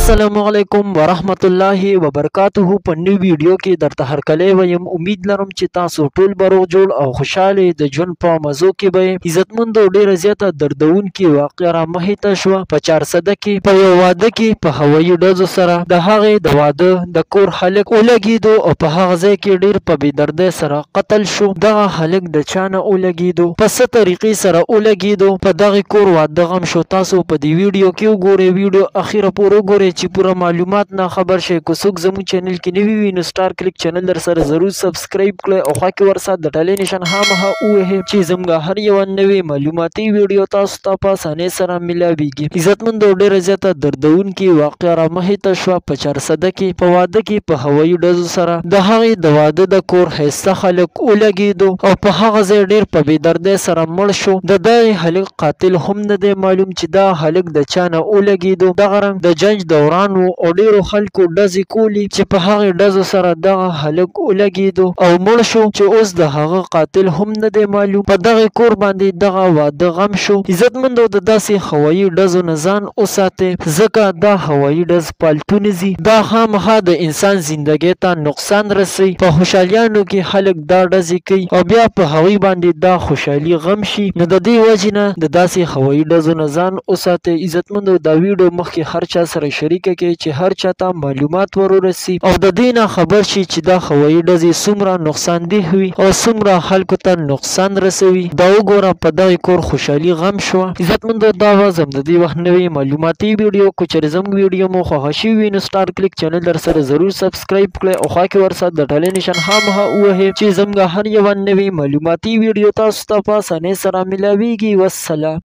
السلام علیکم ورحمت الله وبرکاته. په نوې ویډیو کې درته هرکلی وایم. امید لرم چې تاسو ټول به روغ جوړ او خوشاله د ژوند په مزو کې به عزتمند او ډیره زیاته دردونکې واقعه رامخې ته شوه په 400 کې په یو واده کې په هوایي ډزو سره د هغې د واده د کور هلک ولګېدو او په هغه ځای کې ډیر په بېدردۍ سره قتل شو. دغه هلک د چا نه ولګېدو، په څه طریقې سره ولګېدو، په دغې کور واده غم شو. تاسو په دې ویډیو کې وګورئ، ویډیو اخیره پورې وګورئ چې پوره معلومات نه خبر شي. که څوک زموږ چینل کې نوي وي نو سټار کلیک چینل در سره ضرور سبسکرایب کړئ او خوا کې ورسره د ټلې نشان خامخا ووهئ چې زموږ هر یوه نوې معلوماتي ویډیو تاسو ته په اسانۍ سره ملاویږي. عزتمند او ډېره زیاته دردونکې واقعه رامخې ته شوه په 400 کې په واده کې په هوایي ډزو سره د هغې د واده د کور ښایسته خلک ولګېدو او په هغه ځای ډېر په بېدردۍ سره مړ شو. د دغې هلک قاتل هم نه دی معلوم چې دا هلک د چا نه ولګېدو. دغه رنګ د جنج دوران و او ډیرو خلکو ډزې کولې چې په هغې ډزو سره دغه هلک ولګېدو او مړ شو چې اوس د هغه قاتل هم نه دی معلوم. په دغې کور باندې دغه واده غم شو. عزتمندو د داسې هوایي ډزو نه ځان وساتئ ځکه دا هوایي ډز پالتو نه ځي. دا خامخا د انسان زندګۍ ته نقصان رسوي. په خوشحالیانو کې خلک دا ډزې کوي او بیا په هغوی باندې دا خوشحالي غم شي. نو د دې وجې نه د داسې هوایي ډزو نه ځان وساتئ. عزتمندو دا ویډیو مخکې هر چا سره شریکه کړئ چې هر چاته معلومات ورورسي او د دې نه خبر شي چې دا هوایي ډزې څومره نقصاندې وي او څومره خلکو ته نقصان رسوي. دا وګوره په دغې کور خوشحالي غم شوه. عزتمندو دا وه زم د دې وخت نوې معلوماتي ویډیو. که چېرې زموږ ویډیو مو خوښه شوي وي نو سټار کلیک چینل در سره ضرور سبسکرایب کړئ او خوا کې ورسره د ټلې نشان خامخا ووهئ چې زموږ هر یوه نوې معلوماتي ویډیو تاسو ته په اسانۍ سره ملاویږي. والسلام.